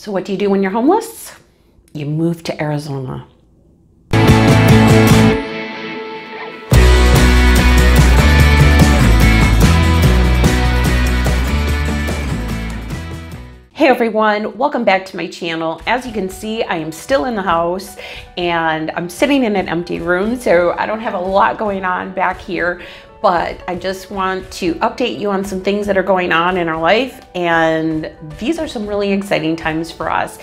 So what do you do when you're homeless? You move to Arizona. Hey everyone, welcome back to my channel. As you can see, I am still in the house and I'm sitting in an empty room, so I don't have a lot going on back here, but I just want to update you on some things that are going on in our life, and these are some really exciting times for us.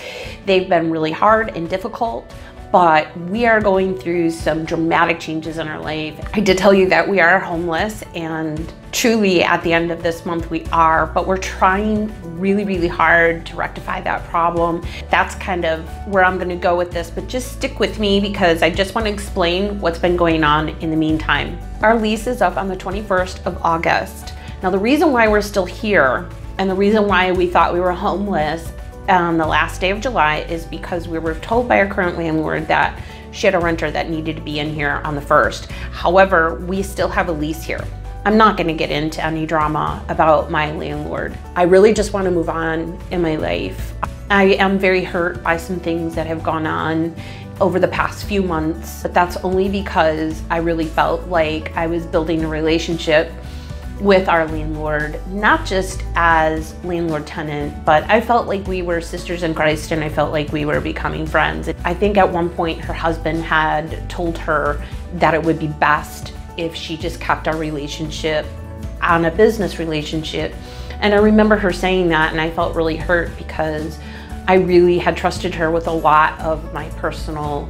They've been really hard and difficult, but we are going through some dramatic changes in our life. I did tell you that we are homeless, and truly at the end of this month we are, but we're trying really hard to rectify that problem. That's kind of where I'm gonna go with this, but just stick with me because I just want to explain what's been going on in the meantime. Our lease is up on the 21st of August. Now the reason why we're still here and the reason why we thought we were homeless on the last day of July is because we were told by our current landlord that she had a renter that needed to be in here on the 1st. However, we still have a lease here. I'm not going to get into any drama about my landlord. I really just want to move on in my life. I am very hurt by some things that have gone on over the past few months, but that's only because I really felt like I was building a relationship with our landlord, not just as landlord-tenant, but I felt like we were sisters in Christ, and I felt like we were becoming friends. I think at one point her husband had told her that it would be best if she just kept our relationship on a business relationship. And I remember her saying that, and I felt really hurt because I really had trusted her with a lot of my personal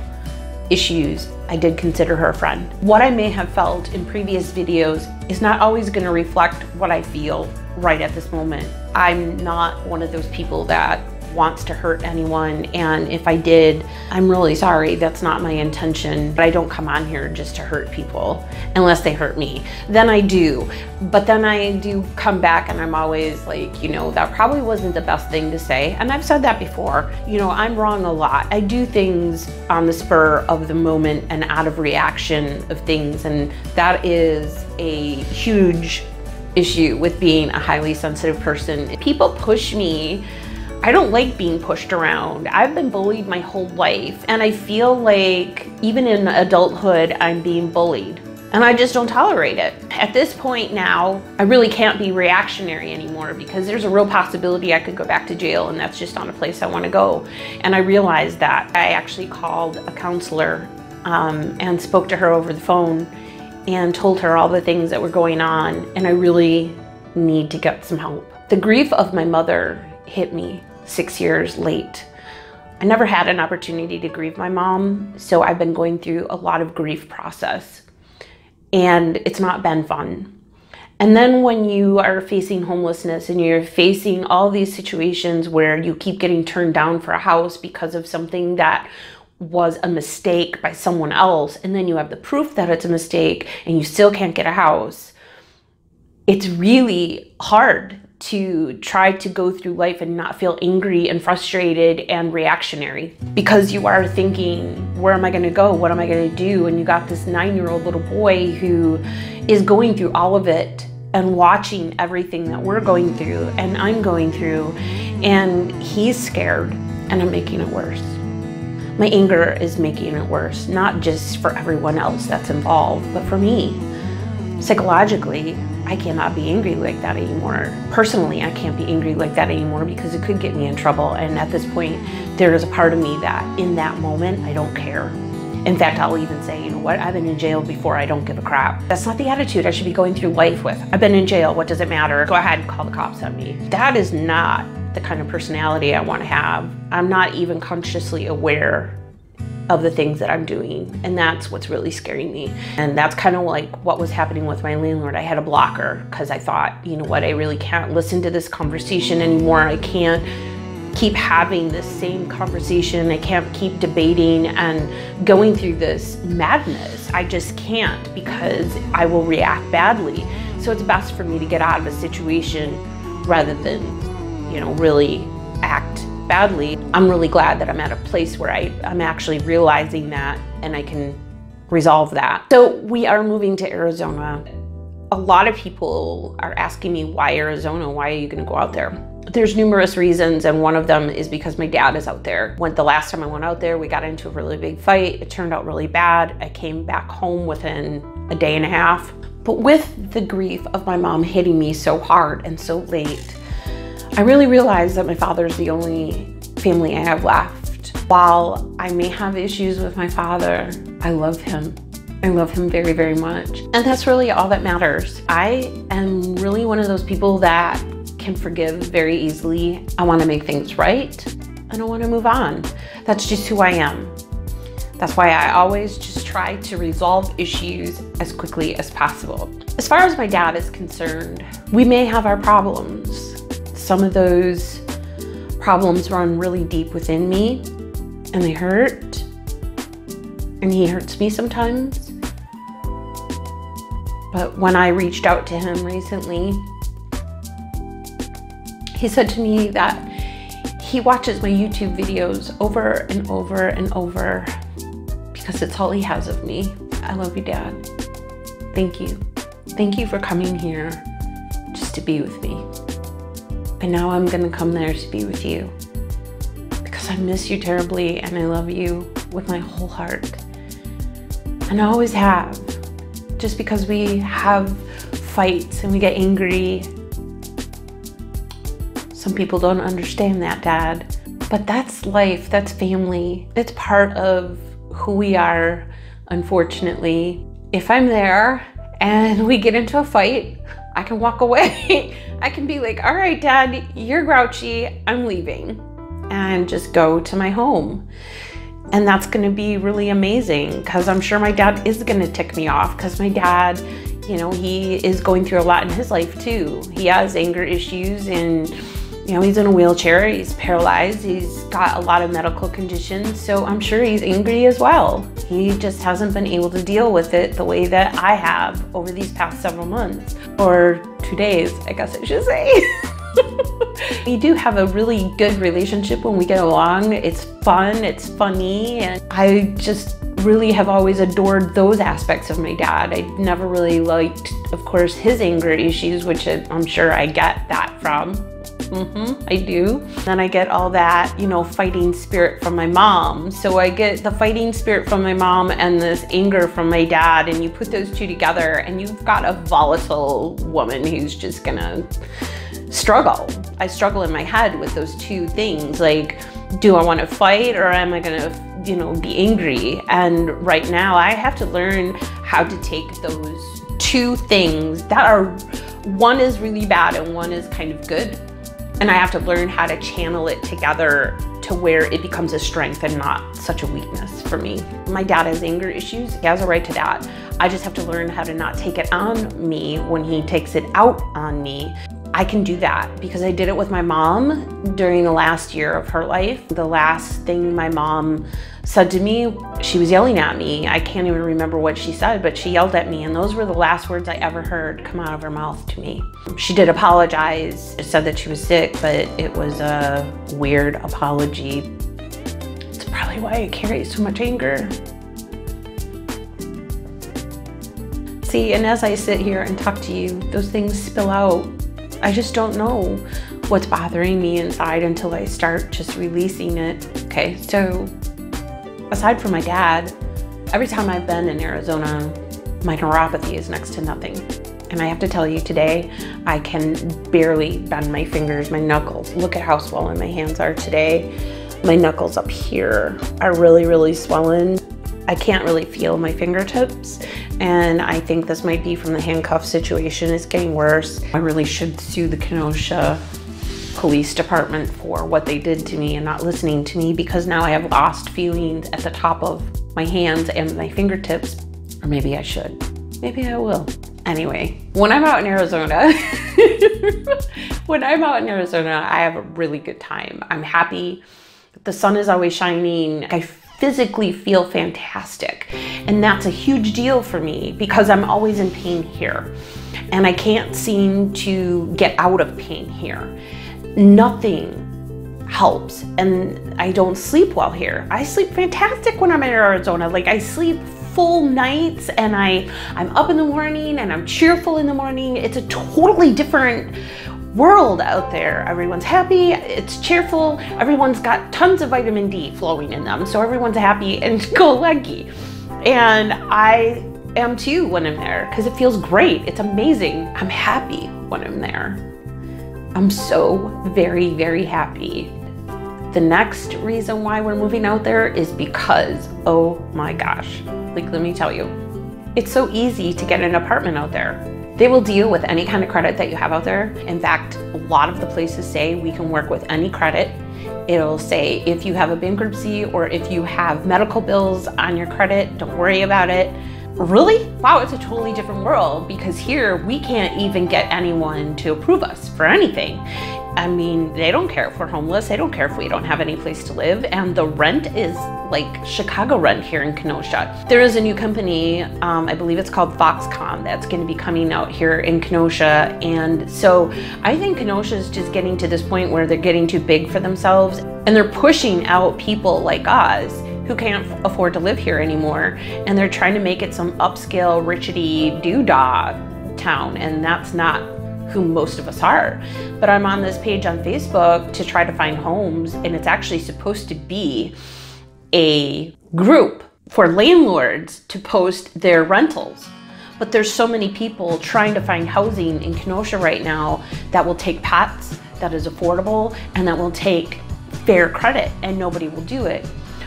issues. I did consider her a friend. What I may have felt in previous videos is not always going to reflect what I feel right at this moment. I'm not one of those people that wants to hurt anyone, and if I did, I'm really sorry. That's not my intention. But I don't come on here just to hurt people unless they hurt me. Then I do. But then I do come back and I'm always like, you know, that probably wasn't the best thing to say. And I've said that before. You know, I'm wrong a lot. I do things on the spur of the moment and out of reaction of things, and that is a huge issue with being a highly sensitive person. People push me. I don't like being pushed around. I've been bullied my whole life, and I feel like even in adulthood, I'm being bullied, and I just don't tolerate it. At this point now, I really can't be reactionary anymore because there's a real possibility I could go back to jail, and that's just not a place I want to go. And I realized that. I actually called a counselor and spoke to her over the phone and told her all the things that were going on, and I really need to get some help. The grief of my mother hit me 6 years late. I never had an opportunity to grieve my mom, so I've been going through a lot of grief process, and it's not been fun. And then when you are facing homelessness and you're facing all these situations where you keep getting turned down for a house because of something that was a mistake by someone else, and then you have the proof that it's a mistake and you still can't get a house, it's really hard to try to go through life and not feel angry and frustrated and reactionary, because you are thinking, where am I going to go? What am I going to do? And you got this 9-year-old little boy who is going through all of it and watching everything that we're going through and I'm going through, and he's scared, and I'm making it worse. My anger is making it worse, not just for everyone else that's involved, but for me. Psychologically, I cannot be angry like that anymore. Personally, I can't be angry like that anymore because it could get me in trouble. And at this point, there is a part of me that in that moment, I don't care. In fact, I'll even say, you know what, I've been in jail before, I don't give a crap. That's not the attitude I should be going through life with. I've been in jail, what does it matter? Go ahead and call the cops on me. That is not the kind of personality I want to have. I'm not even consciously aware of the things that I'm doing, and that's what's really scaring me. And that's kind of like what was happening with my landlord. I had a blocker because I thought, you know what, I really can't listen to this conversation anymore. I can't keep having this same conversation. I can't keep debating and going through this madness. I just can't, because I will react badly. So it's best for me to get out of a situation rather than, you know, really act badly. I'm really glad that I'm at a place where I'm actually realizing that and I can resolve that. So we are moving to Arizona. A lot of people are asking me, why Arizona? Why are you going to go out there? There's numerous reasons, and one of them is because my dad is out there. The last time I went out there, we got into a really big fight. It turned out really bad. I came back home within a day and a half. But with the grief of my mom hitting me so hard and so late, I really realized that my father's the only family I have left. While I may have issues with my father, I love him. I love him very, very much. And that's really all that matters. I am really one of those people that can forgive very easily. I want to make things right, and I want to move on. That's just who I am. That's why I always just try to resolve issues as quickly as possible. As far as my dad is concerned, we may have our problems. Some of those problems run really deep within me, and they hurt, and he hurts me sometimes. But when I reached out to him recently, he said to me that he watches my YouTube videos over and over and over because it's all he has of me. I love you, Dad. Thank you. Thank you for coming here just to be with me. And now I'm gonna come there to be with you because I miss you terribly and I love you with my whole heart. And I always have. Just because we have fights and we get angry, some people don't understand that, Dad. But that's life, that's family. It's part of who we are, unfortunately. If I'm there and we get into a fight, I can walk away. I can be like, all right, Dad, you're grouchy, I'm leaving. And just go to my home. And that's gonna be really amazing because I'm sure my dad is gonna tick me off because my dad, you know, he is going through a lot in his life too. He has anger issues and, you know, he's in a wheelchair, he's paralyzed, he's got a lot of medical conditions, so I'm sure he's angry as well. He just hasn't been able to deal with it the way that I have over these past several months, or 2 days, I guess I should say. We do have a really good relationship when we get along. It's fun, it's funny, and I just really have always adored those aspects of my dad. I never really liked, of course, his anger issues, which I'm sure I get that from. I do. Then I get all that, you know, fighting spirit from my mom. So I get the fighting spirit from my mom and this anger from my dad, and you put those two together and you've got a volatile woman who's just gonna struggle. I struggle in my head with those two things. Like, do I want to fight or am I gonna, you know, be angry? And right now I have to learn how to take those two things that are, one is really bad and one is kind of good. And I have to learn how to channel it together to where it becomes a strength and not such a weakness for me. My dad has anger issues. He has a right to that. I just have to learn how to not take it on me when he takes it out on me. I can do that because I did it with my mom during the last year of her life. The last thing my mom said to me, she was yelling at me. I can't even remember what she said, but she yelled at me, and those were the last words I ever heard come out of her mouth to me. She did apologize, said that she was sick, but it was a weird apology. It's probably why I carry so much anger. See, and as I sit here and talk to you, those things spill out. I just don't know what's bothering me inside until I start just releasing it. Okay, so aside from my dad, every time I've been in Arizona, my neuropathy is next to nothing. And I have to tell you today, I can barely bend my fingers, my knuckles. Look at how swollen my hands are today. My knuckles up here are really, really swollen. I can't really feel my fingertips, and I think this might be from the handcuff situation. It's getting worse. I really should sue the Kenosha Police Department for what they did to me and not listening to me, because now I have lost feelings at the top of my hands and my fingertips. Or maybe I should. Maybe I will. Anyway, when I'm out in Arizona, I have a really good time. I'm happy. The sun is always shining. I physically feel fantastic. And that's a huge deal for me because I'm always in pain here. And I can't seem to get out of pain here. Nothing helps. And I don't sleep well here. I sleep fantastic when I'm in Arizona. Like, I sleep full nights and I'm up in the morning and I'm cheerful in the morning. It's a totally different world out there. Everyone's happy, it's cheerful, everyone's got tons of vitamin D flowing in them, so everyone's happy and go-lucky. And I am too when I'm there, because it feels great. It's amazing. I'm happy when I'm there. I'm so very, very happy. The next reason why we're moving out there is because, oh my gosh, like, let me tell you, it's so easy to get an apartment out there. They will deal with any kind of credit that you have out there. In fact, a lot of the places say we can work with any credit. It'll say if you have a bankruptcy or if you have medical bills on your credit, don't worry about it. Really? Wow, it's a totally different world, because here we can't even get anyone to approve us for anything. I mean, they don't care if we're homeless. They don't care if we don't have any place to live. And the rent is like Chicago rent here in Kenosha. There is a new company, I believe it's called Foxconn, that's going to be coming out here in Kenosha. And so I think Kenosha is just getting to this point where they're getting too big for themselves, and they're pushing out people like us who can't afford to live here anymore. And they're trying to make it some upscale, richety doodah town. And that's not who most of us are. But I'm on this page on Facebook to try to find homes, and it's actually supposed to be a group for landlords to post their rentals. But there's so many people trying to find housing in Kenosha right now that will take pets, that is affordable, and that will take fair credit, and nobody will do it.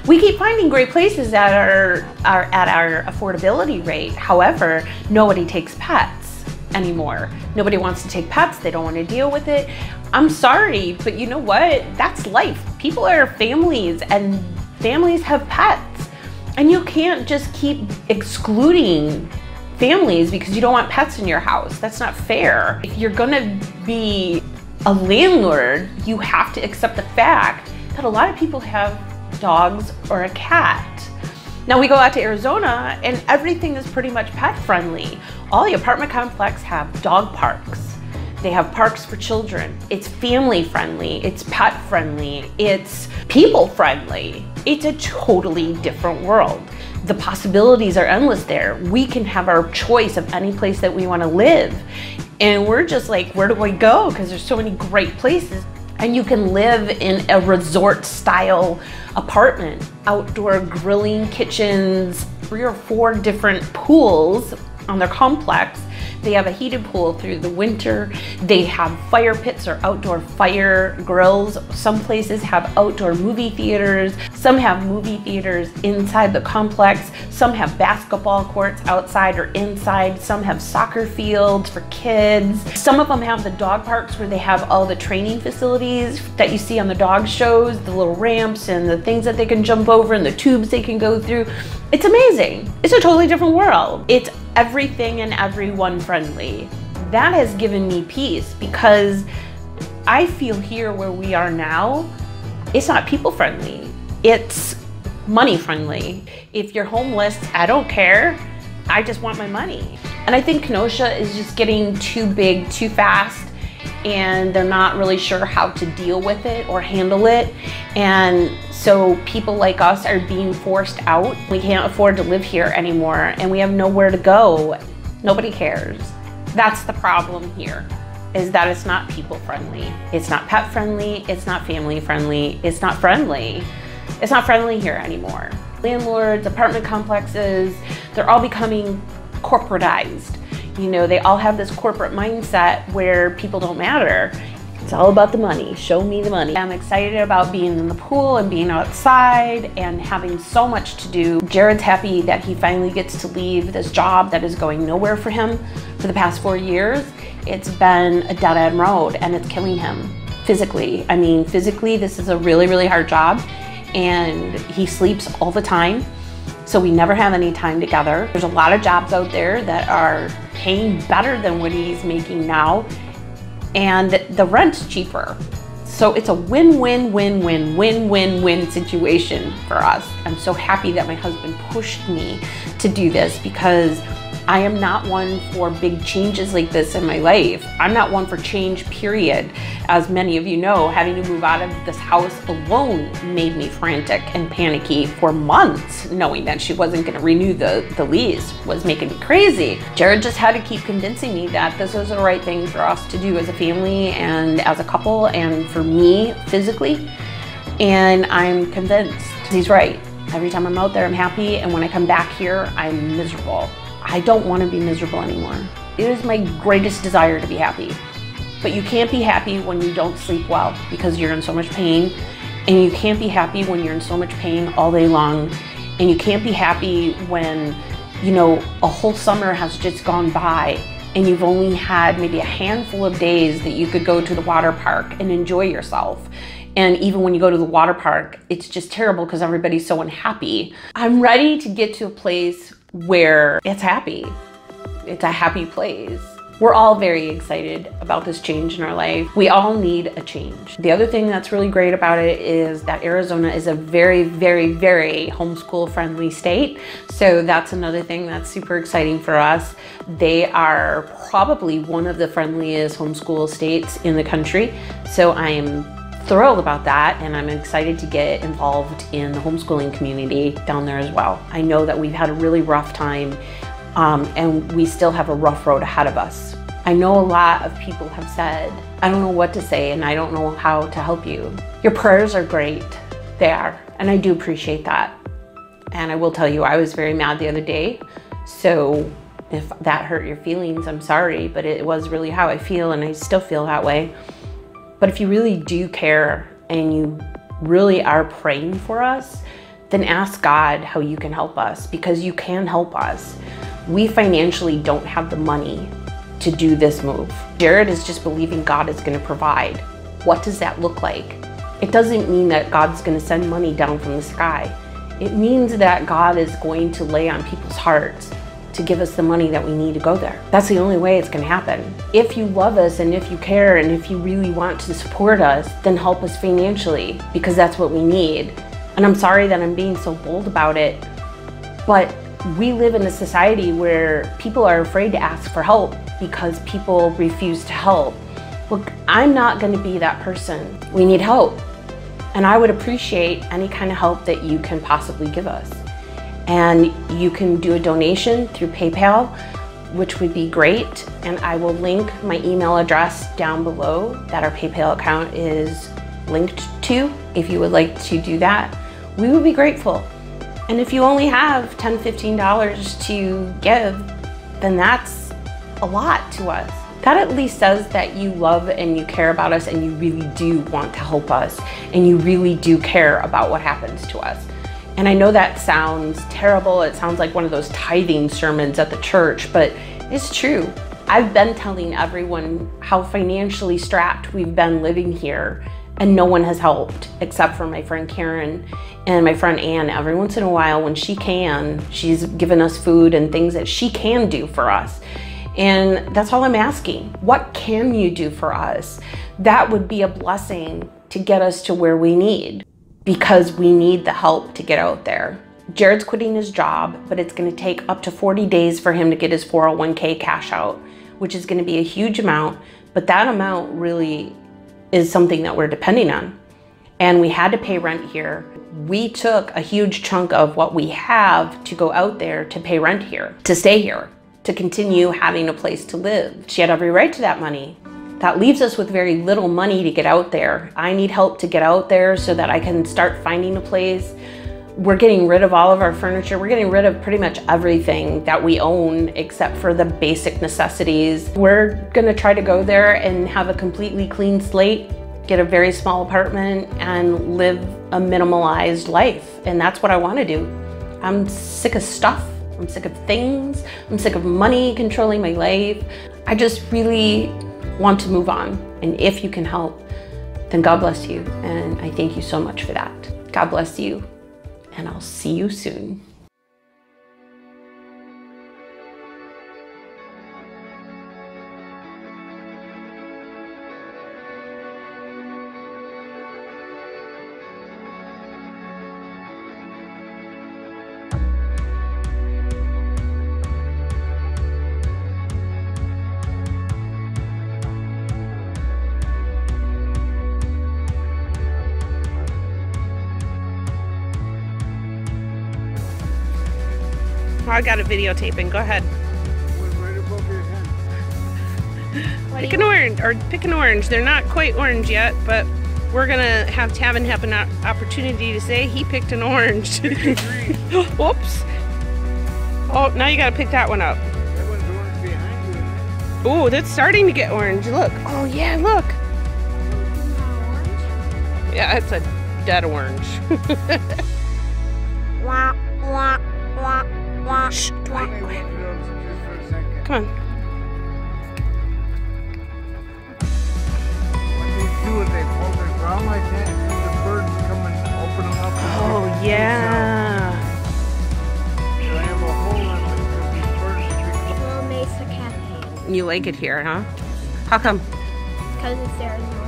We keep finding great places that are at our affordability rate. However, nobody takes pets anymore. Nobody wants to take pets. They don't want to deal with it. I'm sorry, but you know what? That's life. People are families, and families have pets. And you can't just keep excluding families because you don't want pets in your house. That's not fair. If you're gonna be a landlord, you have to accept the fact that a lot of people have dogs or a cat. Now we go out to Arizona and everything is pretty much pet friendly. All the apartment complexes have dog parks. They have parks for children. It's family friendly, it's pet friendly, it's people friendly. It's a totally different world. The possibilities are endless there. We can have our choice of any place that we want to live. And we're just like, where do I go? Because there's so many great places. And you can live in a resort style apartment, outdoor grilling kitchens, 3 or 4 different pools on their complex. They have a heated pool through the winter. They have fire pits or outdoor fire grills. Some places have outdoor movie theaters. Some have movie theaters inside the complex. Some have basketball courts outside or inside. Some have soccer fields for kids. Some of them have the dog parks where they have all the training facilities that you see on the dog shows, the little ramps and the things that they can jump over and the tubes they can go through. It's amazing. It's a totally different world. It's everything and everyone friendly. That has given me peace, because I feel here where we are now, it's not people friendly, it's money friendly. If you're homeless, I don't care. I just want my money. And I think Kenosha is just getting too big too fast, and they're not really sure how to deal with it or handle it. And so people like us are being forced out. We can't afford to live here anymore, and we have nowhere to go. Nobody cares. That's the problem here, is that it's not people friendly. It's not pet friendly. It's not family friendly. It's not friendly. It's not friendly here anymore. Landlords, apartment complexes, they're all becoming corporatized. You know, they all have this corporate mindset where people don't matter. It's all about the money. Show me the money. I'm excited about being in the pool and being outside and having so much to do. Jared's happy that he finally gets to leave this job that is going nowhere for him for the past 4 years. It's been a dead-end road, and it's killing him physically. I mean, physically, this is a really, really hard job, and he sleeps all the time. So we never have any time together. There's a lot of jobs out there that are paying better than what he's making now, and the rent's cheaper. So it's a win-win-win-win-win-win-win situation for us. I'm so happy that my husband pushed me to do this, because I am not one for big changes like this in my life. I'm not one for change, period. As many of you know, having to move out of this house alone made me frantic and panicky for months. Knowing that she wasn't gonna renew the lease was making me crazy. Jared just had to keep convincing me that this was the right thing for us to do as a family and as a couple and for me physically. And I'm convinced he's right. Every time I'm out there, I'm happy, and when I come back here, I'm miserable. I don't want to be miserable anymore. It is my greatest desire to be happy. But you can't be happy when you don't sleep well because you're in so much pain. And you can't be happy when you're in so much pain all day long. And you can't be happy when, you know, a whole summer has just gone by and you've only had maybe a handful of days that you could go to the water park and enjoy yourself. And even when you go to the water park, it's just terrible because everybody's so unhappy. I'm ready to get to a place where it's happy. It's a happy place. We're all very excited about this change in our life. We all need a change. The other thing that's really great about it is that Arizona is a very, very, very homeschool friendly state. So that's another thing that's super exciting for us. They are probably one of the friendliest homeschool states in the country. So I am thrilled about that, and I'm excited to get involved in the homeschooling community down there as well. I know that we've had a really rough time and we still have a rough road ahead of us. I know a lot of people have said, I don't know what to say and I don't know how to help you. Your prayers are great, they are, and I do appreciate that. And I will tell you, I was very mad the other day, so if that hurt your feelings, I'm sorry, but it was really how I feel, and I still feel that way. But if you really do care and you really are praying for us, then ask God how you can help us, because you can help us. We financially don't have the money to do this move. Jared is just believing God is gonna provide. What does that look like? It doesn't mean that God's gonna send money down from the sky. It means that God is going to lay on people's hearts to give us the money that we need to go there. That's the only way it's gonna happen. If you love us and if you care and if you really want to support us, then help us financially, because that's what we need. And I'm sorry that I'm being so bold about it, but we live in a society where people are afraid to ask for help because people refuse to help. Look, I'm not gonna be that person. We need help. And I would appreciate any kind of help that you can possibly give us. And you can do a donation through PayPal, which would be great. And I will link my email address down below that our PayPal account is linked to. If you would like to do that, we would be grateful. And if you only have $10, $15 to give, then that's a lot to us. That at least says that you love and you care about us and you really do want to help us and you really do care about what happens to us. And I know that sounds terrible. It sounds like one of those tithing sermons at the church, but it's true. I've been telling everyone how financially strapped we've been living here, and no one has helped except for my friend Karen and my friend Ann. Every once in a while when she can, she's given us food and things that she can do for us. And that's all I'm asking. What can you do for us? That would be a blessing to get us to where we need, because we need the help to get out there. Jared's quitting his job, but it's gonna take up to 40 days for him to get his 401k cash out, which is gonna be a huge amount, but that amount really is something that we're depending on. And we had to pay rent here. We took a huge chunk of what we have to go out there to pay rent here, to stay here, to continue having a place to live. She had every right to that money. That leaves us with very little money to get out there. I need help to get out there so that I can start finding a place. We're getting rid of all of our furniture. We're getting rid of pretty much everything that we own except for the basic necessities. We're gonna try to go there and have a completely clean slate, get a very small apartment and live a minimalized life. And that's what I wanna do. I'm sick of stuff. I'm sick of things. I'm sick of money controlling my life. I just really want to move on. And if you can help, then God bless you. And I thank you so much for that. God bless you. And I'll see you soon. I got it videotaping. Go ahead. Right above your head. Pick an orange, or pick an orange. They're not quite orange yet, but we're gonna have Tavin have an opportunity to say he picked an orange. Whoops. Oh, now you gotta pick that one up. That one's orange behind you. Oh, that's starting to get orange. Look. Oh yeah, look. Yeah, it's a dead orange. Shh, quiet. Come on. What they do is they fold the ground like that, and the birds come and open them up. Oh yeah. So I have a hole in it for these birds to Little Mesa Cafe. You like it here, huh? How come? Because it's Arizona.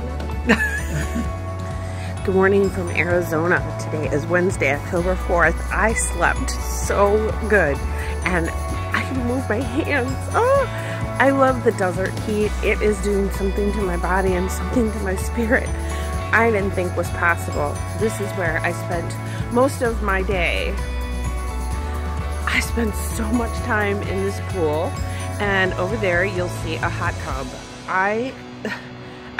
Good morning from Arizona. Today is Wednesday, October 4th. I slept so good and I can move my hands. Oh, I love the desert heat. It is doing something to my body and something to my spirit I didn't think was possible. This is where I spent most of my day. I spent so much time in this pool, and over there you'll see a hot tub. I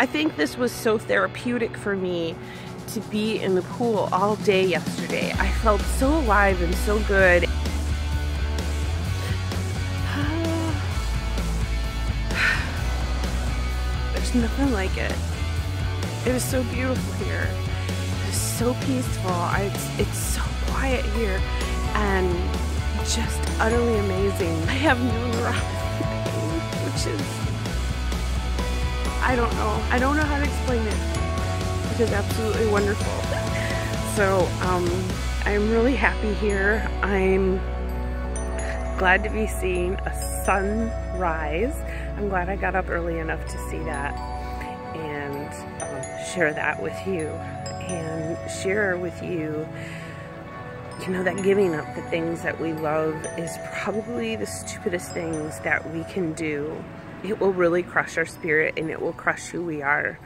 think this was so therapeutic for me to be in the pool all day yesterday. I felt so alive and so good. There's nothing like it. It is so beautiful here. It is so peaceful. It's so quiet here and just utterly amazing. I have no neuropathy pain, which is, I don't know how to explain it. It is absolutely wonderful. So I'm really happy here. I'm glad to be seeing a sunrise. I'm glad I got up early enough to see that and share that with you and share with you, you know, that giving up the things that we love is probably the stupidest things that we can do. It will really crush our spirit and it will crush who we are.